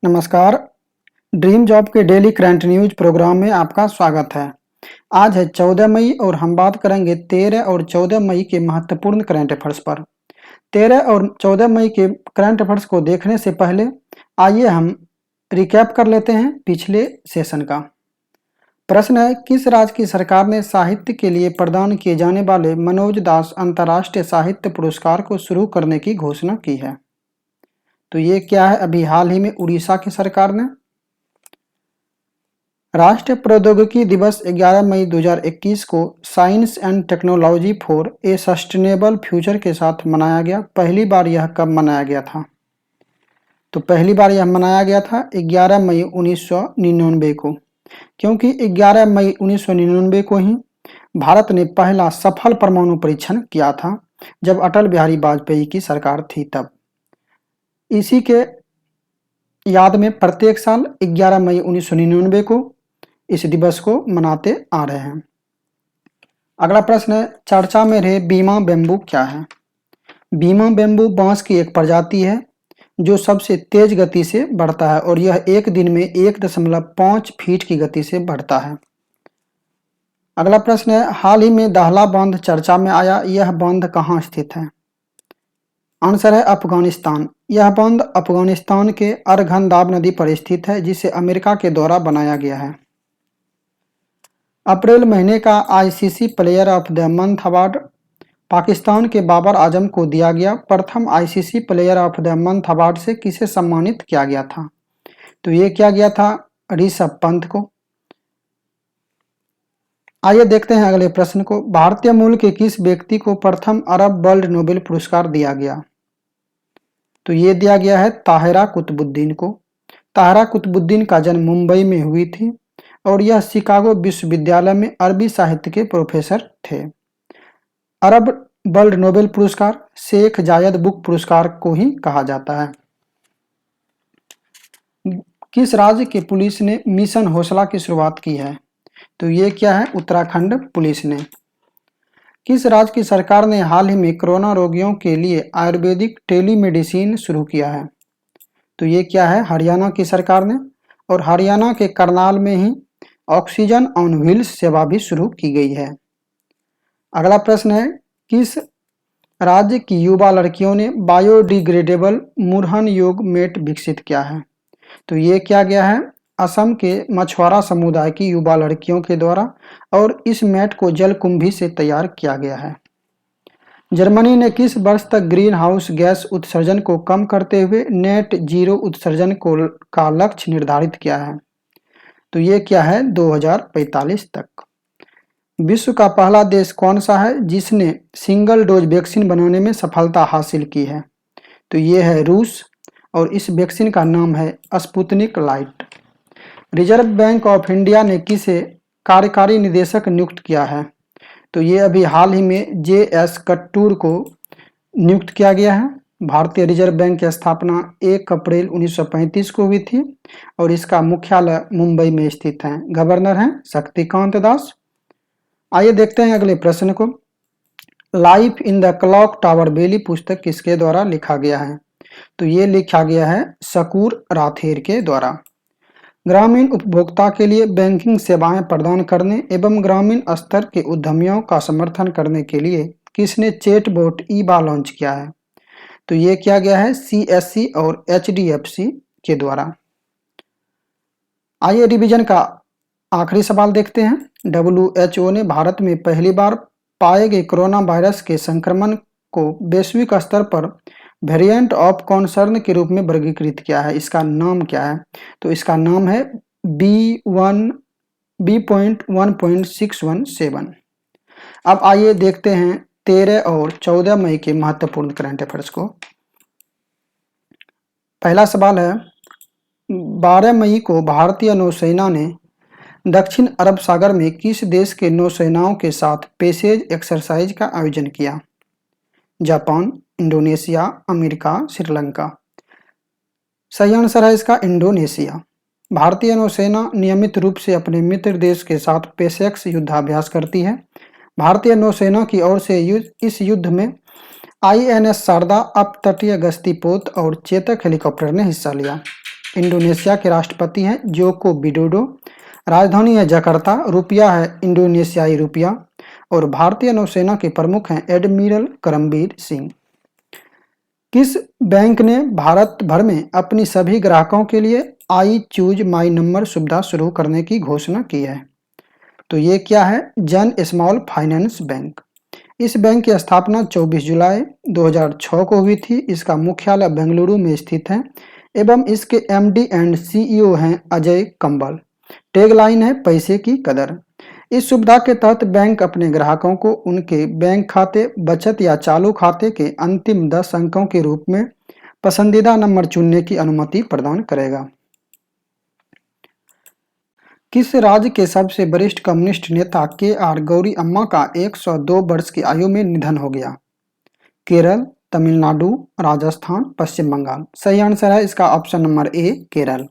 नमस्कार। Dream job के daily current news programme में आपका स्वागत है। आज है 14 मई और हम बात करेंगे 13 और 14 मई के महत्वपूर्ण करंट अफेयर्स पर। 13 और 14 मई के करंट अफेयर्स को देखने से पहले आइए हम रिकैप कर लेते हैं पिछले सेशन का। प्रश्न है, किस राज्य की सरकार ने साहित्य के लिए प्रदान किए जाने वाले मनोज दास अंतर्राष्ट्रीय साहित्य पुरस्कार को शुरू करने की घोषणा की है? तो ये क्या है? अभी हाल ही में उड़ीसा की सरकार ने। राष्ट्रीय प्रौद्योगिकी दिवस 11 मई 2021 को science and technology for a sustainable future के साथ मनाया गया। पहली बार यह कब मनाया गया था? तो पहली बार यह मनाया गया था 11 मई 1999 को, क्योंकि 11 मई 1999 को ही भारत ने पहला सफल परमाणु परीक्षण किया था, जब अटल बिहारी वाजपेयी की सरकार थी तब। इसी के याद में प्रत्येक साल 11 मई 1999 को इस दिवस को मनाते आ रहे हैं। अगला प्रश्न है, चर्चा में रहे बीमा बेम्बू क्या है? बीमा बेम्बू बांस की एक प्रजाति है जो सबसे तेज गति से बढ़ता है और यह एक दिन में 1.5 फीट की गति से बढ़ता है। अगला प्रश्न है, हाल ही में दाहला बांध चर्चा में आया, यह बांध कहाँ स्थित है? आंसर है अफगानिस्तान। यह बांध अफगानिस्तान के अरघंदाब नदी पर स्थित है, जिसे अमेरिका के द्वारा बनाया गया है। अप्रैल महीने का ICC player of the month award Pakistan के बाबर आजम को दिया गया। प्रथम ICC player of the month award से किसे सम्मानित किया गया था? तो ये किया गया था ऋषभ पंत को। आइए देखते हैं अगले प्रश्न को। भारतीय मूल के किस व्यक्ति को प्रथम अरब वर्ल्ड नोबेल पुरस्कार दिया गया? तो ये दिया गया है ताहिरा कुतुबुद्दीन को। ताहिरा कुतुबुद्दीन का जन्म मुंबई में हुई थी और यह शिकागो विश्वविद्यालय में अरबी साहित्य के प्रोफेसर थे। अरब वर्ल्ड नोबेल पुरस्कार शेख जायद बुक पुरस्कार को ही कहा जाता है। किस राज्य की पुलिस ने मिशन हौसला की शुरुआत की है? तो ये क्या है? उत्तराखंड पुलिस ने। किस राज्य की सरकार ने हाल ही में कोरोना रोगियों के लिए आयुर्वेदिक टेलीमेडिसिन शुरू किया है? तो ये क्या है? हरियाणा की सरकार ने। और हरियाणा के करनाल में ही ऑक्सीजन ऑन व्हील्स सेवा भी शुरू की गई है। अगला प्रश्न है, किस राज्य की युवा लड़कियों ने बायोडिग्रेडेबल मुरहन योग मैट विकसित किया है? तो ये क्या गया है? असम के मछुआरा समुदाय की युवा लड़कियों के द्वारा, और इस मैट को जलकुंभी से तैयार किया गया है। जर्मनी ने किस वर्ष तक ग्रीन हाउस गैस उत्सर्जन को कम करते हुए नेट जीरो उत्सर्जन का लक्ष्य निर्धारित किया है? तो ये क्या है? 2045 तक। विश्व का पहला देश कौन सा है जिसने सिंगल डोज वैक्सीन बनाने में सफलता हासिल की है? तो ये है रूस और इस वैक्सीन का नाम है Sputnik light. Reserve bank of India ने किसे कार्यकारी निदेशक नियुक्त किया है? तो ये अभी हाल ही में JS कट्टूर को नियुक्त किया गया है। भारतीय रिजर्व बैंक की स्थापना 1 अप्रैल 1935 को हुई थी और इसका मुख्यालय मुंबई में स्थित है। गवर्नर हैं शक्तिकांत दास। आइए देखते हैं अगले प्रश्न को। Life in the clock tower valley पुस्तक किसके द्वारा लिखा गया है? तो ये लिखा गया है शकूर राथेर के द्वारा। ग्रामीण उपभोक्ता के लिए बैंकिंग सेवाएं प्रदान करने एवं ग्रामीण स्तर के उद्यमियों का समर्थन करने के लिए किसने चैटबॉट ईबा लॉन्च किया है? तो ये किया गया है CSC और HDFC के द्वारा। आइए रिवीजन का आखिरी सवाल देखते हैं। WHO ने भारत में पहली बार पाए गए कोरोना वायरस के संक्रमण को वैश्विक स्तर पर वेरिएंट ऑफ कॉन्सर्न के रूप में वर्गीकृत किया है। इसका नाम क्या है? तो इसका नाम है B.1.617। अब आइए देखते हैं 13 और 14 मई के महत्वपूर्ण करंट अफेयर्स को। पहला सवाल है, 12 मई को भारतीय नौसेना ने दक्षिण अरब सागर में किस देश के नौसेनाओं के साथ पैसेज एक्सरसाइज का आयोजन किया? Japan, Indonesia, America, Sri Lanka. सही आंसर है इसका इंडोनेशिया। भारतीय नौसेना नियमित रूप से अपने मित्र देश के साथ पैसेक्स युद्धाभ्यास करती है। भारतीय नौसेना की ओर से इस युद्ध में INS शारदा, अपतटीय गश्ती पोत और चेतक हेलीकॉप्टर ने हिस्सा लिया। इंडोनेशिया के राष्ट्रपति हैं जोको विडोडो। राजधानी है जकार्ता। रुपया है इंडोनेशियाई रुपया। और भारतीय नौसेना के प्रमुख हैं एडमिरल करमबीर सिंह। किस बैंक ने भारत भर में अपनी सभी ग्राहकों के लिए आई चूज माई नंबर सुविधा शुरू करने की घोषणा की है? तो ये क्या है? जन स्मॉल फाइनेंस बैंक। इस बैंक की स्थापना 24 जुलाई 2006 को हुई थी। इसका मुख्यालय बेंगलुरु में स्थित है एवं इसके एमडी एंड सीईओ हैं अजय कंबल। टैगलाइन है पैसे की कदर। इस सुविधा के तहत बैंक अपने ग्राहकों को उनके बैंक खाते, बचत या चालू खाते के अंतिम 10 अंकों के रूप में पसंदीदा नंबर चुनने की अनुमति प्रदान करेगा। किस राज्य के सबसे वरिष्ठ कम्युनिस्ट नेता के.आर. गौरी अम्मा का 102 वर्ष की आयु में निधन हो गया? केरल, तमिलनाडु, राजस्थान, पश्चिम बंगाल। सही आंसर है इसका ऑप्शन नंबर ए, केरल।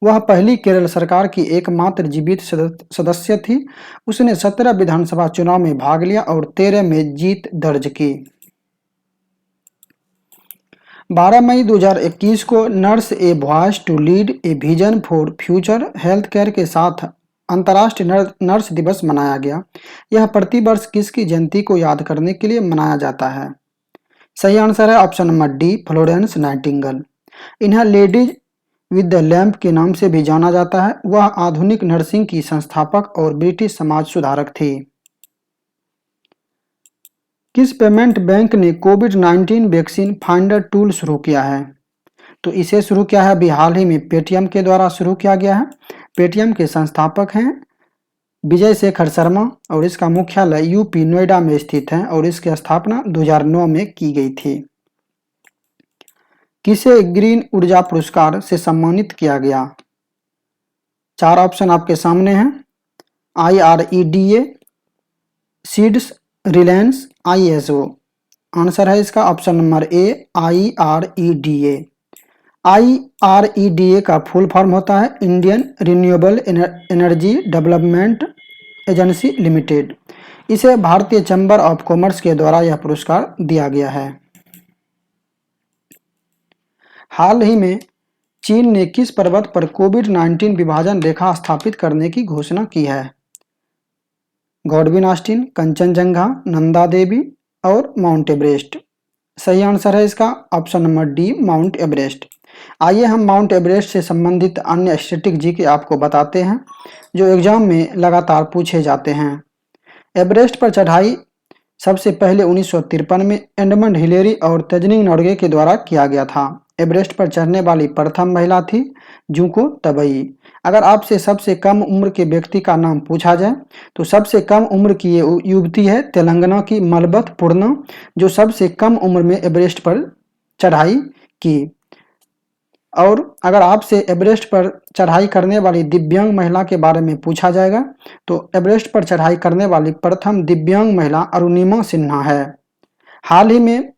वह पहली केरल सरकार की एकमात्र जीवित सदस्य थी। उसने 17 विधानसभा चुनाव में भाग लिया और 13 में जीत दर्ज की। 12 मई 2021 को nurse a voice to lead a vision for future health care के साथ अंतर्राष्ट्रीय नर्स दिवस मनाया गया। यह प्रतिवर्ष किसकी जयंती को याद करने के लिए मनाया जाता है? सही आंसर है option number D, Florence Nightingale. इन्हें लेडीज विद द लैम्प के नाम से भी जाना जाता है। वह आधुनिक नर्सिंग की संस्थापक और ब्रिटिश समाज सुधारक थी। किस पेमेंट बैंक ने कोविड-19 वैक्सीन फाइंडर टूल शुरू किया है? तो इसे शुरू किया है अभी हाल ही में पेटीएम के द्वारा शुरू किया गया है। पेटीएम के संस्थापक हैं विजय शेखर शर्मा और इसका मुख्यालय यूपी नोएडा में स्थित है और इसकी स्थापना 2009 में की गई थी। किसे ग्रीन ऊर्जा पुरस्कार से सम्मानित किया गया? 4 ऑप्शन आपके सामने हैं। IREDA, seeds, Reliance, ISO। Answer है इसका ऑप्शन नंबर ए, IREDA। IREDA का फुल फॉर्म होता है Indian renewable energy development agency limited. इसे भारतीय चैम्बर ऑफ कॉमर्स के द्वारा यह पुरस्कार दिया गया है। हाल ही में चीन ने किस पर्वत पर कोविड-19 विभाजन रेखा स्थापित करने की घोषणा की है? गॉडविन ऑस्टिन, कंचनजंगा, नंदा देवी और माउंट एवरेस्ट। सही आंसर है इसका option number D, mount Everest. आइए हम माउंट एवरेस्ट से संबंधित अन्य स्टैटिक जीके आपको बताते हैं जो एग्जाम में लगातार पूछे जाते हैं। एवरेस्ट पर चढ़ाई सबसे पहले 1953 में एडमंड हिलेरी और तेजनिंग नोर्गे के द्वारा किया गया था। एवरेस्ट पर चढ़ने वाली प्रथम महिला थी जुको तबई। अगर आपसे सबसे कम उम्र के व्यक्ति का नाम पूछा जाए तो सबसे कम उम्र की ये युवती है तेलंगाना की मलबत पूर्णा, जो सबसे कम उम्र में एवरेस्ट पर चढ़ाई की। और अगर आपसे एवरेस्ट पर चढ़ाई करने वाली दिव्यांग महिला के बारे में पूछा जाएगा तो एवरेस्ट पर चढ़ाई करने वाली प्रथम दिव्यांग महिला अरुणिमा सिन्हा है। हाल ही में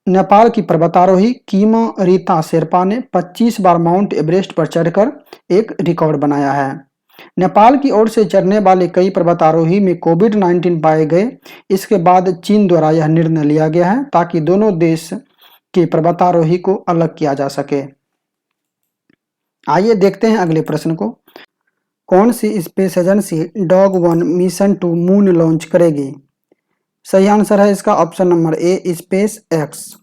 नेपाल की पर्वतारोही कीमा रीता शेरपा ने 25 बार माउंट एवरेस्ट पर चढ़कर एक रिकॉर्ड बनाया है। नेपाल की ओर से चढ़ने वाले कई पर्वतारोही में कोविड-19 पाए गए। इसके बाद चीन द्वारा यह निर्णय लिया गया है ताकि दोनों देश के पर्वतारोही को अलग किया जा सके। आइए देखते हैं अगले प्रश्न को। कौन सी स्पेस एजेंसी डॉग-1 मिशन टू मून लॉन्च करेगी? सही आंसर है इसका option number A, SpaceX.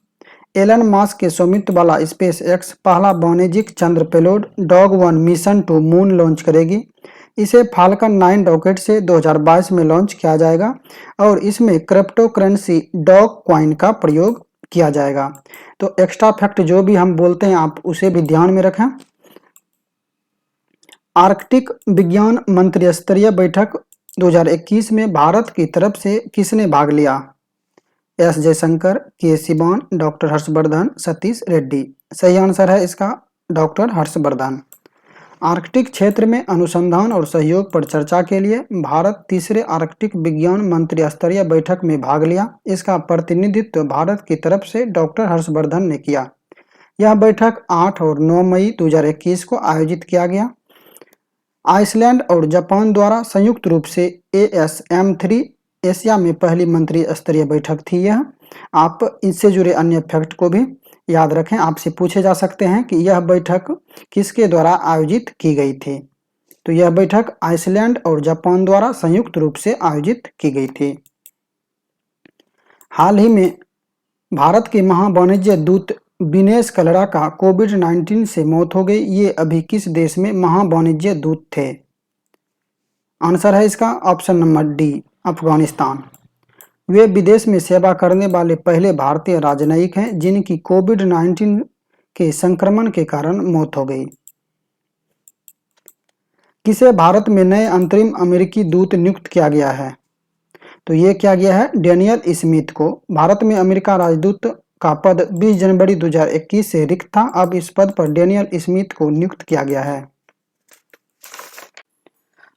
Elon Musk के स्वामित्व वाला स्पेस एक्स पहला वाणिज्यिक चंद्र पेलोड डॉग-1 मिशन टू मून लॉन्च करेगी। इसे फाल्कन 9 रॉकेट से 2022 में लॉन्च किया जाएगा और इसमें क्रिप्टो करेंसी डॉग कॉइन का प्रयोग किया जाएगा। तो एक्स्ट्रा फैक्ट जो भी हम बोलते हैं आप उसे भी ध्यान में रखें। आर्कटिक विज्ञान मंत्री स्तरीय बैठक 2021 में भारत की तरफ से किसने भाग लिया? एस जयशंकर, के सिवान, डॉक्टर हर्षवर्धन, सतीश रेड्डी। सही आंसर है इसका डॉक्टर हर्षवर्धन। आर्कटिक क्षेत्र में अनुसंधान और सहयोग पर चर्चा के लिए भारत तीसरे आर्कटिक विज्ञान मंत्री स्तरीय बैठक में भाग लिया। इसका प्रतिनिधित्व भारत की तरफ से डॉक्टर हर्षवर्धन ने किया। यह बैठक 8 और 9 मई 2021 को आयोजित किया गया। आइसलैंड और जापान द्वारा संयुक्त रूप से ASM3 एशिया में पहली मंत्री स्तरीय बैठक थी। यह आप इससे जुड़े अन्य फैक्ट को भी याद रखें, आपसे पूछे जा सकते हैं कि यह बैठक किसके द्वारा आयोजित की गई थी। तो यह बैठक आइसलैंड और जापान द्वारा संयुक्त रूप से आयोजित की गई थी। हाल ही में भारत के महावाणिज्य दूत विनेश कलरा का कोविड-19 से मौत हो गई। ये अभी किस देश में महावाणिज्य दूत थे? आंसर है इसका ऑप्शन नंबर डी, अफगानिस्तान। वे विदेश में सेवा करने वाले पहले भारतीय राजनयिक हैं जिनकी कोविड-19 के संक्रमण के कारण मौत हो गई। किसे भारत में नए अंतरिम अमेरिकी दूत नियुक्त किया गया है? तो ये किया गया है डेनियल स्मिथ को। भारत में अमेरिका राजदूत का पद 20 जनवरी 2021 से रिक्त था। अब इस पद पर डेनियल स्मिथ को नियुक्त किया गया है।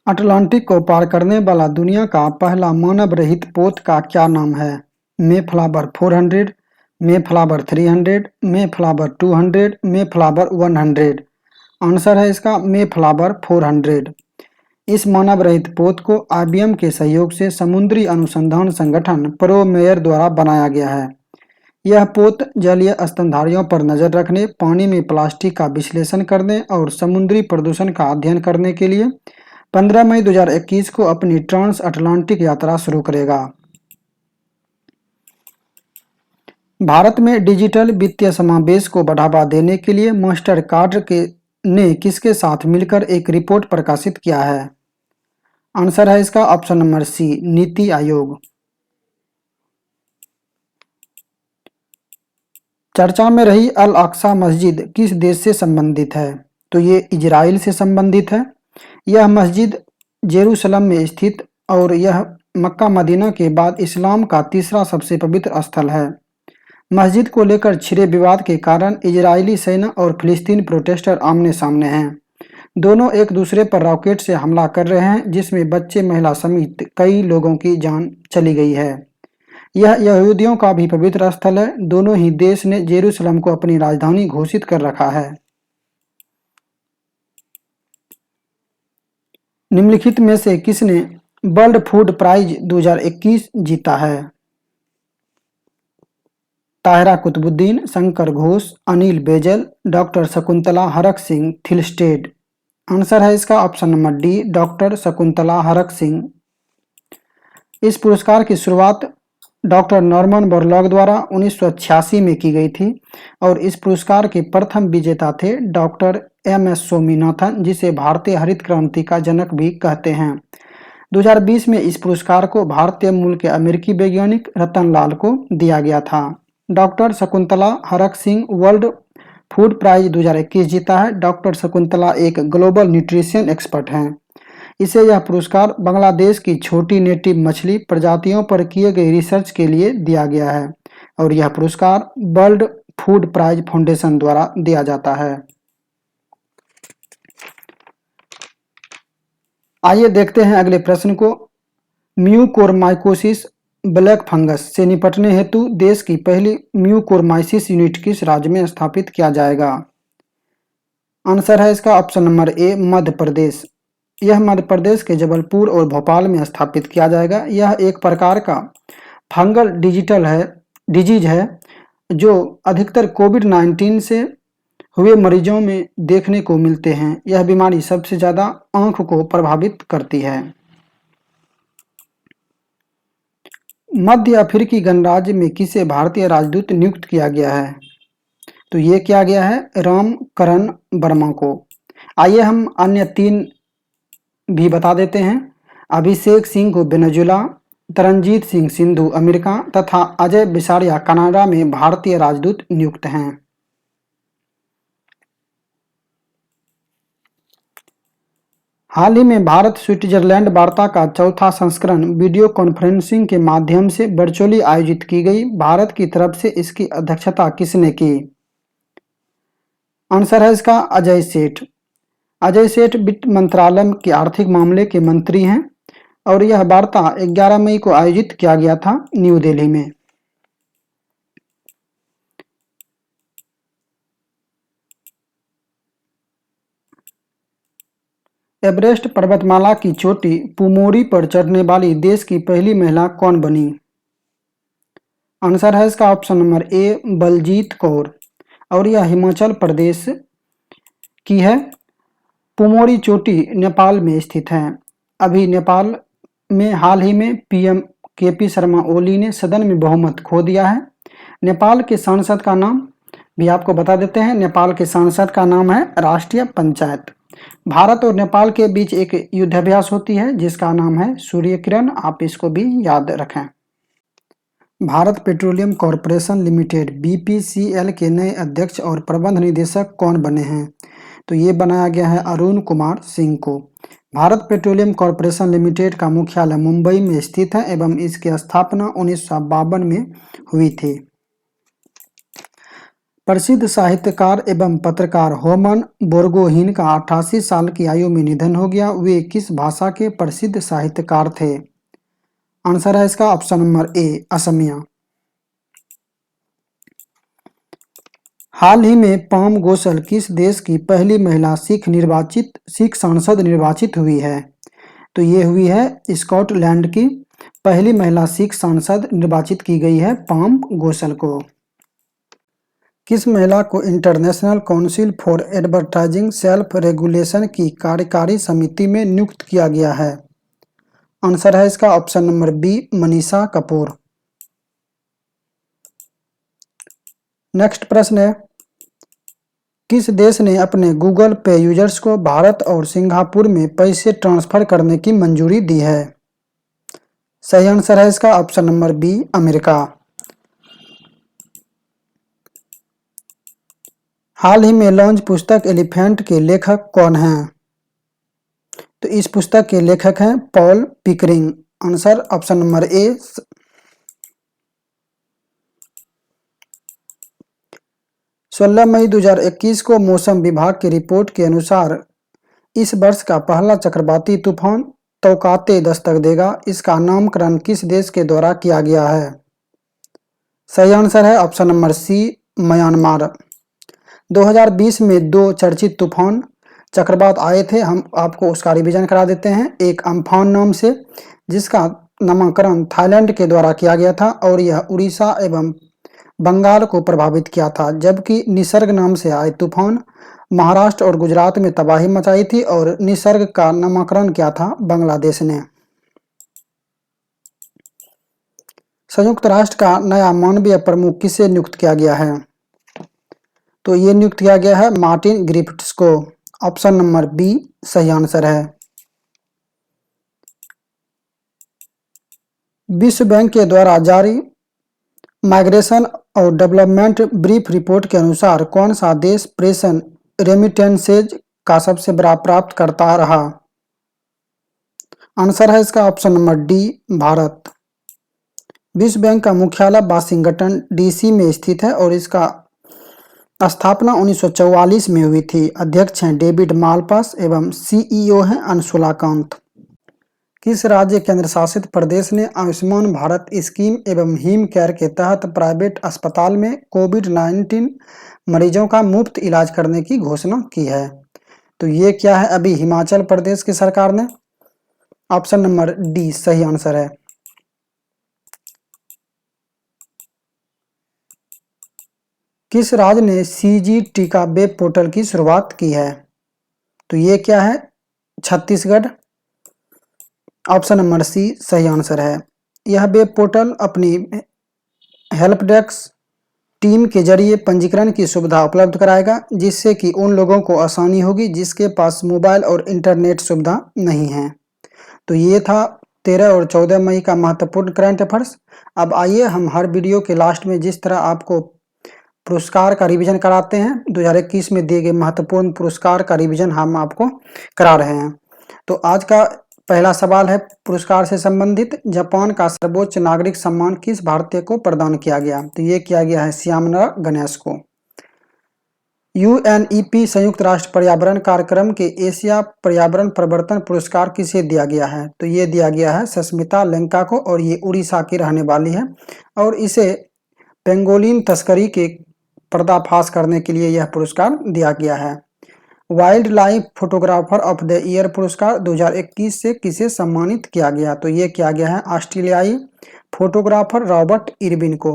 अटलांटिक को पार करने वाला दुनिया का पहला मानव रहित पोत का क्या नाम है? Mayflower 400, Mayflower 300, Mayflower 200, Mayflower 100। Answer है इसका मेफ्लावर 400। इस मानव रहित पोत को IBM के सहयोग से समुद्री अनुसंधान संगठन प्रोमेयर द्वारा बनाया गया है। यह पोत जलीय स्तनधारियों पर नजर रखने, पानी में प्लास्टिक का विश्लेषण करने और समुद्री प्रदूषण का अध्ययन करने के लिए 15 मई 2021 को अपनी ट्रांस अटलांटिक यात्रा शुरू करेगा। भारत में डिजिटल वित्तीय समावेश को बढ़ावा देने के लिए मास्टर कार्ड ने किसके साथ मिलकर एक रिपोर्ट प्रकाशित किया है? आंसर है इसका option number C, NITI Aayog. चर्चा में रही अल अक्सा मस्जिद किस देश से संबंधित है? तो ये इजराइल से संबंधित है। यह मस्जिद जेरूसलम में स्थित और यह मक्का मदीना के बाद इस्लाम का तीसरा सबसे पवित्र स्थल है। मस्जिद को लेकर छिड़े विवाद के कारण इजरायली सेना और फिलिस्तीन प्रोटेस्टर आमने सामने हैं। दोनों एक दूसरे पर रॉकेट से हमला कर रहे हैं जिसमें बच्चे, महिला समेत कई लोगों की जान चली गई है। यह यहूदियों का भी पवित्र स्थल है। दोनों ही देश ने जेरूसलम को अपनी राजधानी घोषित कर रखा है। निम्नलिखित में से किसने वर्ल्ड फूड प्राइज 2021 जीता है? Tahira Qutubuddin, Shankar Ghosh, Anil Bezal, doctor Shakuntala Harak Singh Thilsted. Answer है इसका option number D, doctor Shakuntala Harak Singh. इस पुरस्कार की शुरुआत डॉक्टर नॉर्मन बोरलॉग द्वारा 1986 में की गई थी और इस पुरस्कार के प्रथम विजेता थे डॉक्टर MS स्वामीनाथन, जिसे भारतीय हरित क्रांति का जनक भी कहते हैं। 2020 में इस पुरस्कार को भारतीय मूल के अमेरिकी वैज्ञानिक रतन लाल को दिया गया था। Doctor Shakuntala Harak Singh world food prize 2021 जीता है। डॉक्टर शकुंतला एक ग्लोबल न्यूट्रिशन एक्सपर्ट हैं। इसे यह पुरस्कार बांग्लादेश की छोटी नेटिव मछली प्रजातियों पर किए गए रिसर्च के लिए दिया गया है और यह पुरस्कार वर्ल्ड फूड प्राइज फाउंडेशन द्वारा दिया जाता है। आइए देखते हैं अगले प्रश्न को। म्यूकोरमाइकोसिस ब्लैक फंगस से निपटने हेतु देश की पहली म्यूकोरमाइसिस यूनिट किस राज्य में स्थापित किया जाएगा? आंसर है इसका ऑप्शन नंबर ए, मध्य प्रदेश। यह मध्य प्रदेश के जबलपुर और भोपाल में स्थापित किया जाएगा। यह एक प्रकार का फंगल डिजीज है जो अधिकतर कोविड-19 से हुए मरीजों में देखने को मिलते हैं। यह बीमारी सबसे ज्यादा आंख को प्रभावित करती है। मध्य अफ्रीकी गणराज्य में किसे भारतीय राजदूत नियुक्त किया गया है? तो ये किया गया है रामकरण वर्मा को। आइए हम अन्य 3 भी बता देते हैं। अभिषेक सिंह को वेनेजुला, तरनजीत सिंह सिंधु अमेरिका तथा अजय बिसारिया कनाडा में भारतीय राजदूत नियुक्त हैं। हाल ही में भारत स्विट्जरलैंड वार्ता का चौथा संस्करण वीडियो कॉन्फ्रेंसिंग के माध्यम से वर्चुअली आयोजित की गई। भारत की तरफ से इसकी अध्यक्षता किसने की? आंसर है इसका अजय सेठ। अजय सेठ वित्त मंत्रालय के आर्थिक मामले के मंत्री हैं और यह वार्ता 11 मई को आयोजित किया गया था न्यू दिल्ली में। एवरेस्ट पर्वतमाला की चोटी पुमोरी पर चढ़ने वाली देश की पहली महिला कौन बनी? आंसर है इसका option number A, Baljeet Kaur. और यह हिमाचल प्रदेश की है। पुमोरी चोटी नेपाल में स्थित है। अभी नेपाल में हाल ही में पीएम केपी शर्मा ओली ने सदन में बहुमत खो दिया है। नेपाल के सांसद का नाम भी आपको बता देते हैं। नेपाल के सांसद का नाम है राष्ट्रीय पंचायत। भारत और नेपाल के बीच एक युद्धाभ्यास होती है जिसका नाम है सूर्य किरण। आप इसको भी याद रखें। Bharat petroleum corporation limited BPCL के नए अध्यक्ष और प्रबंध निदेशक कौन बने हैं? तो ये बनाया गया है अरुण कुमार सिंह को। भारत पेट्रोलियम कॉरपोरेशन लिमिटेड का मुख्यालय मुंबई में स्थित है एवं इसकी स्थापना 1952 में हुई थी। प्रसिद्ध साहित्यकार एवं पत्रकार होमन बोरगोहीन का 88 साल की आयु में निधन हो गया। वे किस भाषा के प्रसिद्ध साहित्यकार थे? आंसर है इसका ऑप्शन नंबर ए, असमिया। हाल ही में पाम गोसल किस देश की पहली महिला सिख सांसद निर्वाचित हुई है? तो ये हुई है स्कॉटलैंड की पहली महिला सिख सांसद निर्वाचित की गई है पाम गोसल को। किस महिला को international council for advertising self regulation की कार्यकारी समिति में नियुक्त किया गया है? आंसर है इसका option number B, Manisha Kapoor. Next प्रश्न है, किस देश ने अपने गूगल पे यूजर्स को भारत और सिंगापुर में पैसे ट्रांसफर करने की मंजूरी दी है? सही आंसर है इसका ऑप्शन नंबर बी, अमेरिका। हाल ही में लॉन्च पुस्तक एलिफेंट के लेखक कौन हैं? तो इस पुस्तक के लेखक हैं Paul Pickering. Answer option number ए। 16 मई 2021 को मौसम विभाग की रिपोर्ट के अनुसार इस वर्ष का पहला चक्रवाती तूफान तौकाते दस्तक देगा। इसका नामकरण किस देश के द्वारा किया गया है? सही आंसर है ऑप्शन नंबर सी, म्यांमार। 2020 में 2 चर्चित तूफान चक्रवात आए थे। हम आपको उसका रिवीजन करा देते हैं। एक अम्फान नाम से, जिसका नामकरण थाईलैंड के द्वारा किया गया था और यह उड़ीसा एवं बंगाल को प्रभावित किया था, जबकि निसर्ग नाम से आए तूफान महाराष्ट्र और गुजरात में तबाही मचाई थी और निसर्ग का नामकरण किया था बांग्लादेश ने। संयुक्त राष्ट्र का नया मानवीय प्रमुख किसे नियुक्त किया गया है? तो ये नियुक्त किया गया है मार्टिन ग्रिफिथ्स को। ऑप्शन नंबर बी सही आंसर है। विश्व बैंक के द्वारा जारी माइग्रेशन और डेवलपमेंट ब्रीफ रिपोर्ट के अनुसार कौन सा देश प्रेषण रेमिटेंसेज का सबसे बड़ा प्राप्तकर्ता रहा? आंसर है इसका ऑप्शन नंबर डी, भारत। विश्व बैंक का मुख्यालय वाशिंगटन डीसी में स्थित है और इसका स्थापना 1944 में हुई थी। अध्यक्ष हैं डेविड मालपास एवं सीईओ हैं अंशुला कांत। किस राज्य केंद्र शासित प्रदेश ने आयुष्मान भारत स्कीम एवं हिम केयर के तहत प्राइवेट अस्पताल में कोविड-19 मरीजों का मुफ्त इलाज करने की घोषणा की है? तो ये क्या है? अभी हिमाचल प्रदेश की सरकार ने। ऑप्शन नंबर डी सही आंसर है। किस राज्य ने सीजी टीका वेब पोर्टल की शुरुआत की है? तो ये क्या है? छत्तीसगढ़। ऑप्शन नंबर सी सही आंसर है। यह वेब पोर्टल अपनी हेल्प डेस्क टीम के जरिए पंजीकरण की सुविधा उपलब्ध कराएगा, जिससे कि उन लोगों को आसानी होगी जिसके पास मोबाइल और इंटरनेट सुविधा नहीं है। तो ये था 13 और 14 मई का महत्वपूर्ण करंट अफेयर्स। अब आइए हम हर वीडियो के लास्ट में जिस तरह आपको पुरस्कार का रिवीजन कराते हैं, 2021 में दिए गए महत्वपूर्ण पुरस्कार का रिवीजन हम आपको करा रहे हैं। तो आज का पहला सवाल है पुरस्कार से संबंधित। जापान का सर्वोच्च नागरिक सम्मान किस भारतीय को प्रदान किया गया? तो ये किया गया है श्यामला गणेश को। यूएनईपी संयुक्त राष्ट्र पर्यावरण कार्यक्रम के एशिया पर्यावरण परिवर्तन पुरस्कार किसे दिया गया है? तो ये दिया गया है सस्मिता लंका को और ये उड़ीसा की रहने वाली है और इसे पेंगोलिन तस्करी के पर्दाफाश करने के लिए यह पुरस्कार दिया गया है। Wild life photographer of the year पुरस्कार 2021 से किसे सम्मानित किया गया? तो ये किया गया है ऑस्ट्रेलियाई फोटोग्राफर रॉबर्ट इरविन को।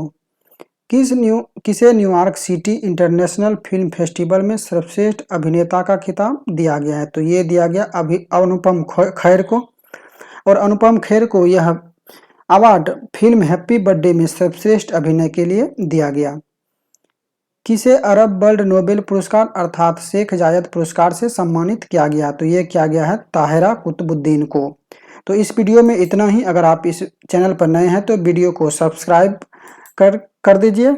किसे New York city international film festival में सर्वश्रेष्ठ अभिनेता का खिताब दिया गया है? तो ये दिया गया अनुपम खेर को। और अनुपम खेर को यह अवार्ड फिल्म हैप्पी बर्थडे में सर्वश्रेष्ठ अभिनय के लिए दिया गया। किसे अरब वर्ल्ड नोबेल पुरस्कार अर्थात शेख जायद पुरस्कार से सम्मानित किया गया? तो ये किया गया है ताहिरा कुतुबुद्दीन को। तो इस वीडियो में इतना ही। अगर आप इस चैनल पर नए हैं तो वीडियो को सब्सक्राइब कर दीजिए।